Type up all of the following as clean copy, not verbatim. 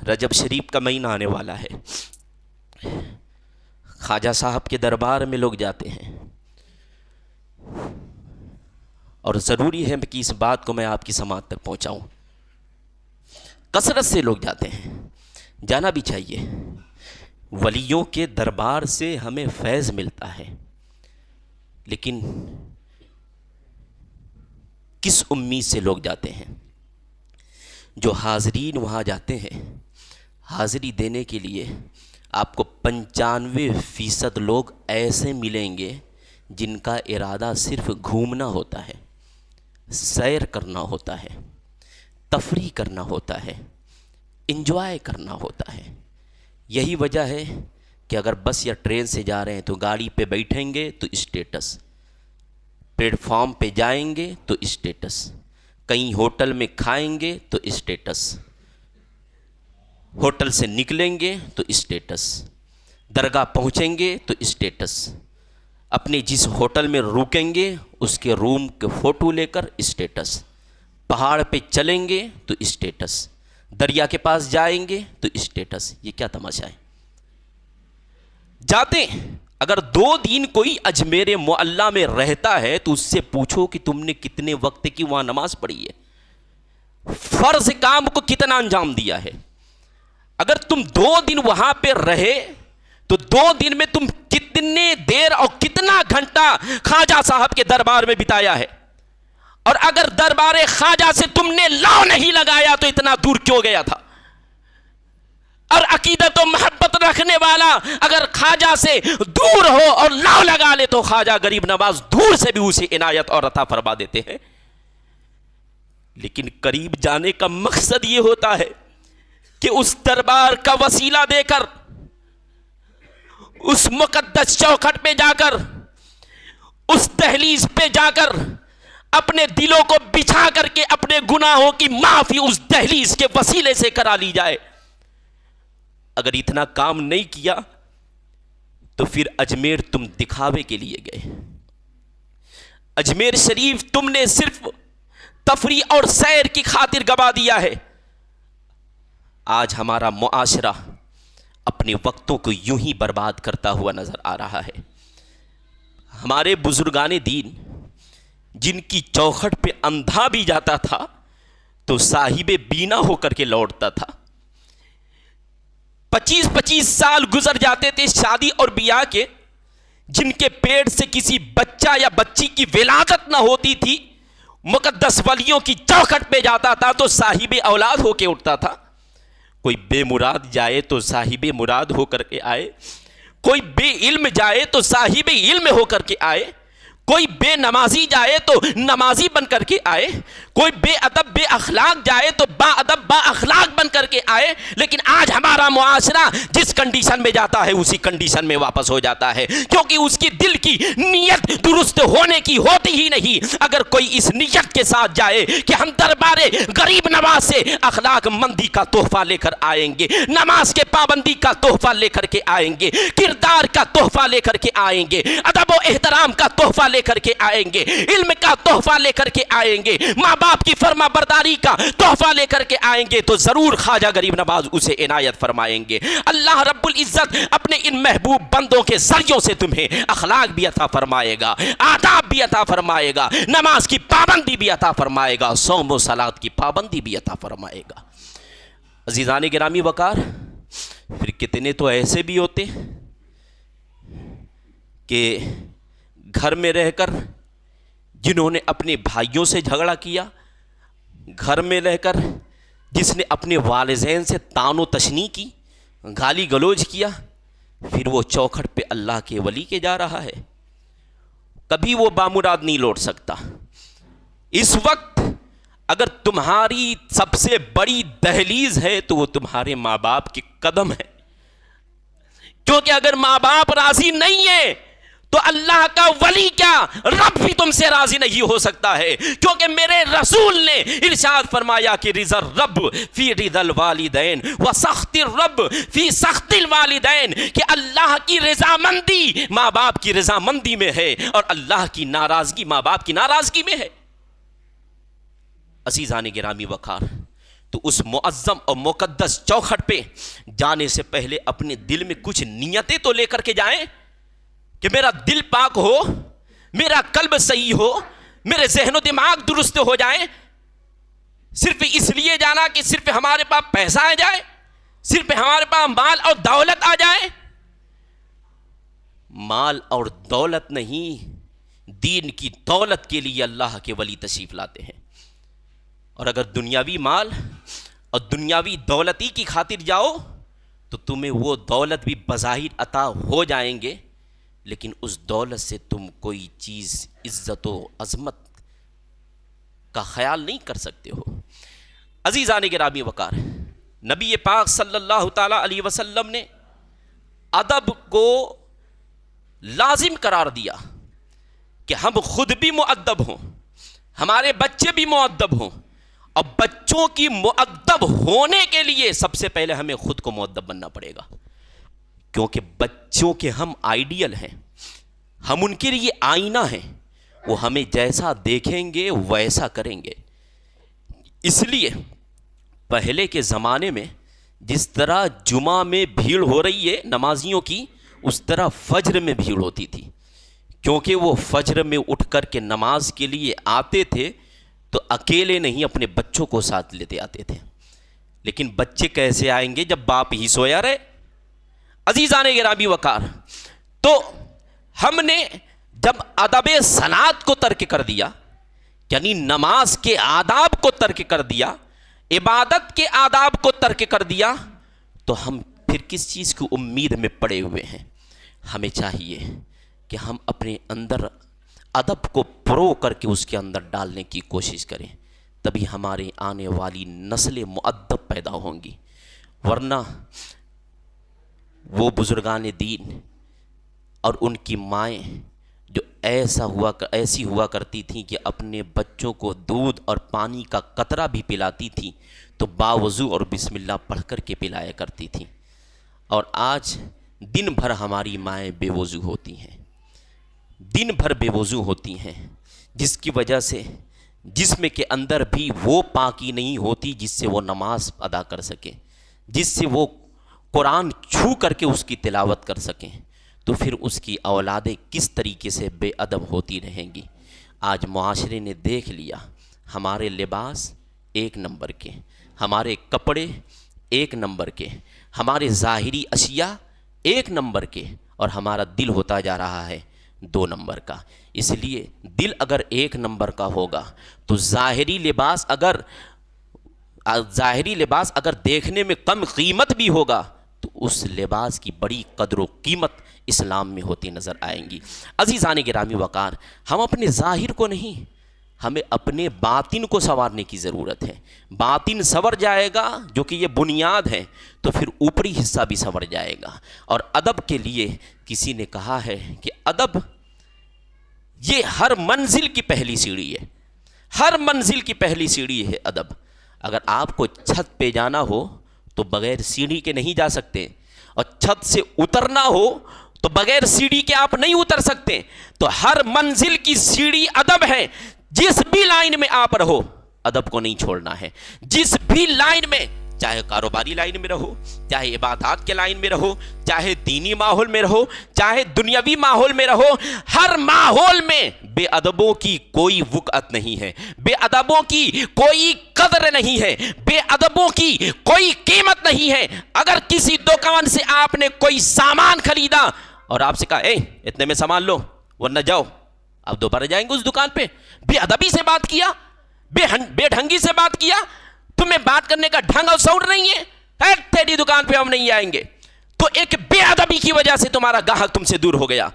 رجب شریف کا مہینہ آنے والا ہے. خواجہ صاحب کے دربار میں لوگ جاتے ہیں اور ضروری ہے کہ اس بات کو میں آپ کی سماعت تک پہنچاؤں. کثرت سے لوگ جاتے ہیں, جانا بھی چاہیے. ولیوں کے دربار سے ہمیں فیض ملتا ہے, لیکن کس امید سے لوگ جاتے ہیں؟ جو حاضرین وہاں جاتے ہیں حاضری دینے کے لیے, آپ کو 95% لوگ ایسے ملیں گے جن کا ارادہ صرف گھومنا ہوتا ہے, سیر کرنا ہوتا ہے, تفریح کرنا ہوتا ہے, انجوائے کرنا ہوتا ہے. یہی وجہ ہے کہ اگر بس یا ٹرین سے جا رہے ہیں تو گاڑی پہ بیٹھیں گے تو اسٹیٹس, پلیٹ فارم پہ جائیں گے تو اسٹیٹس, کہیں ہوٹل میں کھائیں گے تو اسٹیٹس, ہوٹل سے نکلیں گے تو اسٹیٹس, درگاہ پہنچیں گے تو اسٹیٹس, اپنے جس ہوٹل میں رکیں گے اس کے روم کے فوٹو لے کر اسٹیٹس, پہاڑ پہ چلیں گے تو اسٹیٹس, دریا کے پاس جائیں گے تو اسٹیٹس. یہ کیا تماشا ہے؟ جاتے ہیں. اگر 2 دن کوئی اجمیر معلیٰ میں رہتا ہے تو اس سے پوچھو کہ تم نے کتنے وقت کی وہاں نماز پڑھی ہے, فرض کام کو کتنا انجام دیا ہے. اگر تم 2 دن وہاں پہ رہے تو 2 دن میں تم کتنے دیر اور کتنا گھنٹہ خواجہ صاحب کے دربار میں بتایا ہے. اور اگر دربار خواجہ سے تم نے لاؤ نہیں لگایا تو اتنا دور کیوں گیا تھا؟ اور عقیدت و محبت رکھنے والا اگر خواجہ سے دور ہو اور لاؤ لگا لے تو خواجہ غریب نواز دور سے بھی اسے عنایت اور عطا فرما دیتے ہیں. لیکن قریب جانے کا مقصد یہ ہوتا ہے کہ اس دربار کا وسیلہ دے کر, اس مقدس چوکھٹ پہ جا کر, اس دہلیز پہ جا کر اپنے دلوں کو بچھا کر کے اپنے گناہوں کی معافی اس دہلیز کے وسیلے سے کرا لی جائے. اگر اتنا کام نہیں کیا تو پھر اجمیر تم دکھاوے کے لیے گئے. اجمیر شریف تم نے صرف تفریح اور سیر کی خاطر گوا دیا ہے. آج ہمارا معاشرہ اپنے وقتوں کو یوں ہی برباد کرتا ہوا نظر آ رہا ہے. ہمارے بزرگان دین جن کی چوکھٹ پہ اندھا بھی جاتا تھا تو صاحب بینا ہو کر کے لوٹتا تھا. 25 سال گزر جاتے تھے شادی اور بیاہ کے, جن کے پیٹ سے کسی بچہ یا بچی کی ولادت نہ ہوتی تھی, مقدس ولیوں کی چوکھٹ پہ جاتا تھا تو صاحب اولاد ہو کے اٹھتا تھا. کوئی بے مراد جائے تو صاحب مراد ہو کر کے آئے, کوئی بے علم جائے تو صاحب علم ہو کر کے آئے, کوئی بے نمازی جائے تو نمازی بن کر کے آئے, کوئی بے ادب بے اخلاق جائے تو با ادب با اخلاق بن کر کے آئے. لیکن آج ہمارا معاشرہ جس کنڈیشن میں جاتا ہے اسی کنڈیشن میں واپس ہو جاتا ہے, کیونکہ اس کی دل کی نیت درست ہونے کی ہوتی ہی نہیں. اگر کوئی اس نیت کے ساتھ جائے کہ ہم دربار غریب نواز سے اخلاق مندی کا تحفہ لے کر آئیں گے, نماز کے پابندی کا تحفہ لے کر کے آئیں گے, کردار کا تحفہ لے کر کے آئیں گے, ادب و احترام کا تحفہ لے کر کے آئیں گے, علم کا تحفہ لے کر کے آئیں گے, ماں باپ کی فرما برداری کا تحفہ لے کر کے آئیں گے, تو ضرور خواجہ غریب نواز اسے عنایت فرمائیں گے. اللہ رب العزت اپنے ان محبوب بندوں کے ذریعوں سے تمہیں اخلاق بھی عطا فرمائے گا, آداب بھی عطا فرمائے گا, نماز کی پابندی بھی عطا فرمائے گا, صوم و صلات کی پابندی بھی عطا فرمائے گا. عزیزان گرامی وقار, پھر کتنے تو ایسے بھی ہوتے کہ گھر میں رہ کر جنہوں نے اپنے بھائیوں سے جھگڑا کیا, گھر میں رہ کر جس نے اپنے والدین سے طعن و تشنیع کی, گالی گلوچ کیا, پھر وہ چوکھٹ پہ اللہ کے ولی کے جا رہا ہے, کبھی وہ بامراد نہیں لوٹ سکتا. اس وقت اگر تمہاری سب سے بڑی دہلیز ہے تو وہ تمہارے ماں باپ کے قدم ہے, کیونکہ اگر ماں باپ راضی نہیں ہے تو اللہ کا ولی کیا رب بھی تم سے راضی نہیں ہو سکتا ہے. کیونکہ میرے رسول نے ارشاد فرمایا کہ رضا الرب فی رضا الوالدین و سخط الرب فی سخط الوالدین, کہ اللہ کی رضامندی ماں باپ کی رضامندی میں ہے اور اللہ کی ناراضگی ماں باپ کی ناراضگی میں ہے. عزیزان گرامی وقار, تو تو اس معظم اور مقدس چوکھٹ پہ جانے سے پہلے اپنے دل میں کچھ نیتیں تو لے کر کے جائیں کہ میرا دل پاک ہو، میرا قلب صحیح ہو، میرے ذہن و دماغ درست ہو جائیں۔ صرف اس لیے جانا کہ صرف ہمارے پاس پیسہ آ جائے، صرف ہمارے پاس مال اور دولت آ جائے؟ مال اور دولت نہیں، دین کی دولت کے لیے اللہ کے ولی تشریف لاتے ہیں۔ اور اگر دنیاوی مال اور دنیاوی دولتی کی خاطر جاؤ تو تمہیں وہ دولت بھی بظاہر عطا ہو جائیں گے، لیکن اس دولت سے تم کوئی چیز عزت و عظمت کا خیال نہیں کر سکتے ہو۔ عزیزان گرامی وقار، نبی پاک صلی اللہ تعالی علیہ وسلم نے ادب کو لازم قرار دیا کہ ہم خود بھی مؤدب ہوں، ہمارے بچے بھی مؤدب ہوں، اور بچوں کی مؤدب ہونے کے لیے سب سے پہلے ہمیں خود کو مؤدب بننا پڑے گا، کیونکہ بچوں کے ہم آئیڈیل ہیں، ہم ان کے لیے آئینہ ہیں، وہ ہمیں جیسا دیکھیں گے ویسا کریں گے۔ اس لیے پہلے کے زمانے میں جس طرح جمعہ میں بھیڑ ہو رہی ہے نمازیوں کی، اس طرح فجر میں بھیڑ ہوتی تھی، کیونکہ وہ فجر میں اٹھ کر کے نماز کے لیے آتے تھے تو اکیلے نہیں اپنے بچوں کو ساتھ لیتے آتے تھے۔ لیکن بچے کیسے آئیں گے جب باپ ہی سویا رہے؟ عزیزان گرامی وقار، تو ہم نے جب ادب صلاۃ کو ترک کر دیا، یعنی نماز کے آداب کو ترک کر دیا، عبادت کے آداب کو ترک کر دیا، تو ہم پھر کس چیز کی امید میں پڑے ہوئے ہیں؟ ہمیں چاہیے کہ ہم اپنے اندر ادب کو پرو کر کے اس کے اندر ڈالنے کی کوشش کریں، تبھی ہمارے آنے والی نسلیں مؤدب پیدا ہوں گی۔ ورنہ وہ بزرگان دین اور ان کی مائیں جو ایسی ہوا کرتی تھیں کہ اپنے بچوں کو دودھ اور پانی کا قطرہ بھی پلاتی تھیں تو باوضو اور بسم اللہ پڑھ کر کے پلایا کرتی تھیں، اور آج دن بھر ہماری مائیں بے وضو ہوتی ہیں، دن بھر بے وضو ہوتی ہیں، جس کی وجہ سے جسم کے اندر بھی وہ پاکی نہیں ہوتی جس سے وہ نماز ادا کر سکیں، جس سے وہ قرآن چھو کر کے اس کی تلاوت کر سکیں، تو پھر اس کی اولادیں کس طریقے سے بے ادب ہوتی رہیں گی۔ آج معاشرے نے دیکھ لیا، ہمارے لباس ایک نمبر کے، ہمارے کپڑے ایک نمبر کے، ہمارے ظاہری اشیاء ایک نمبر کے، اور ہمارا دل ہوتا جا رہا ہے 2 نمبر کا۔ اس لیے دل اگر 1 نمبر کا ہوگا تو ظاہری لباس اگر دیکھنے میں کم قیمت بھی ہوگا تو اس لباس کی بڑی قدر و قیمت اسلام میں ہوتی نظر آئیں گی۔ عزیزان گرامی وقار، ہم اپنے ظاہر کو نہیں، ہمیں اپنے باطن کو سنوارنے کی ضرورت ہے۔ باطن سنور جائے گا، جو کہ یہ بنیاد ہے، تو پھر اوپری حصہ بھی سنور جائے گا۔ اور ادب کے لیے کسی نے کہا ہے کہ ادب یہ ہر منزل کی پہلی سیڑھی ہے، ہر منزل کی پہلی سیڑھی ہے ادب۔ اگر آپ کو چھت پہ جانا ہو تو بغیر سیڑھی کے نہیں جا سکتے، اور چھت سے اترنا ہو تو بغیر سیڑھی کے آپ نہیں اتر سکتے۔ تو ہر منزل کی سیڑھی ادب ہے۔ جس بھی لائن میں آپ رہو، ادب کو نہیں چھوڑنا ہے۔ جس بھی لائن میں، چاہے کاروباری لائن میں رہو، چاہے عبادات کے لائن میں رہو، چاہے دینی ماحول میں رہو، چاہے دنیاوی ماحول میں رہو، ہر ماحول میں بے ادبوں کی کوئی وقعت نہیں ہے، بے ادبوں کی کوئی قدر نہیں ہے، بے ادبوں کی کوئی قیمت نہیں ہے۔ اگر کسی دکان سے آپ نے کوئی سامان خریدا اور آپ سے کہا اتنے میں سامان لو ورنہ جاؤ، آپ دوبارہ جائیں گے اس دکان پہ؟ بے ادبی سے بات کیا، بے ڈھنگی سے بات کیا، تمہیں بات کرنے کا ڈھنگ اور ساؤنڈ نہیں ہے، تیری دکان پہ ہم نہیں آئیں گے۔ تو ایک بے ادبی کی وجہ سے تمہارا گاہک تم سے دور ہو گیا۔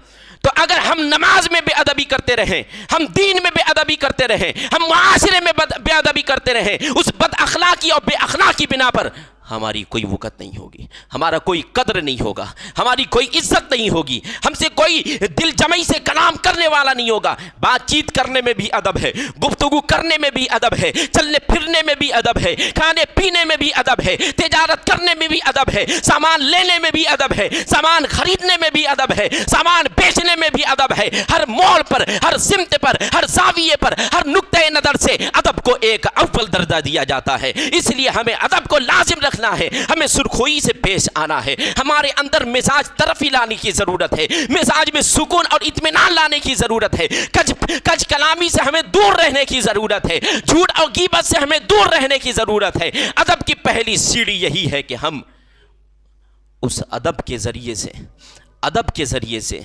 تو اگر ہم نماز میں بے ادبی کرتے رہیں، ہم دین میں بے ادبی کرتے رہیں، ہم معاشرے میں بے ادبی کرتے رہیں، اس بد اخلاقی اور بے اخلاقی بنا پر ہماری کوئی وقت نہیں ہوگی، ہمارا کوئی قدر نہیں ہوگا، ہماری کوئی عزت نہیں ہوگی، ہم سے کوئی دل جمعی سے کلام کرنے والا نہیں ہوگا۔ بات چیت کرنے میں بھی ادب ہے، گفتگو کرنے میں بھی ادب ہے، چلنے پھرنے میں بھی ادب ہے، کھانے پینے میں بھی ادب ہے، تجارت کرنے میں بھی ادب ہے، سامان لینے میں بھی ادب ہے، سامان خریدنے میں بھی ادب ہے، سامان بیچنے میں بھی ادب ہے۔ ہر موڑ پر، ہر سمت پر، ہر زاویے پر، ہر نقطۂ نظر سے ادب کو ایک اول درجہ دیا جاتا ہے۔ اس لیے ہمیں ادب کو لازم رکھنا ہے، ہمیں سرخوئی سے پیش آنا ہے، ہمارے اندر مزاج طرفی لانے کی ضرورت ہے، مزاج میں سکون اور اطمینان لانے کی ضرورت ہے، کج کلامی سے ہمیں دور رہنے کی ضرورت ہے، جھوٹ اور غیبت سے ہمیں دور رہنے کی ضرورت ہے۔ ادب کی پہلی سیڑھی یہی ہے کہ ہم اس ادب کے ذریعے سے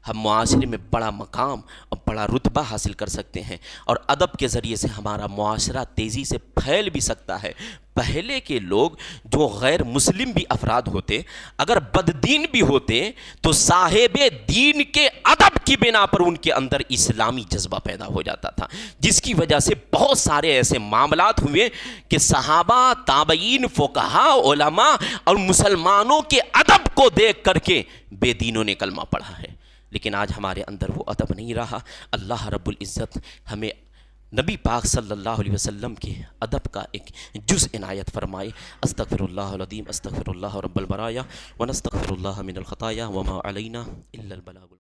ہم معاشرے میں بڑا مقام اور بڑا رتبہ حاصل کر سکتے ہیں، اور ادب کے ذریعے سے ہمارا معاشرہ تیزی سے پھیل بھی سکتا ہے۔ پہلے کے لوگ جو غیر مسلم بھی افراد ہوتے، اگر بددین بھی ہوتے تو صاحب دین کے ادب کی بنا پر ان کے اندر اسلامی جذبہ پیدا ہو جاتا تھا، جس کی وجہ سے بہت سارے ایسے معاملات ہوئے کہ صحابہ، تابعین، فقہاء، علماء اور مسلمانوں کے ادب کو دیکھ کر کے بے دینوں نے کلمہ پڑھا ہے۔ لیکن آج ہمارے اندر وہ ادب نہیں رہا۔ اللہ رب العزت ہمیں نبی پاک صلی اللہ علیہ وسلم کے ادب کا ایک جز عنایت فرمائے۔ استغفر اللہ العظیم، استغفر اللہ رب البرایا، ونستغفر اللہ من الخطایا، وما علینا الا البلاغ۔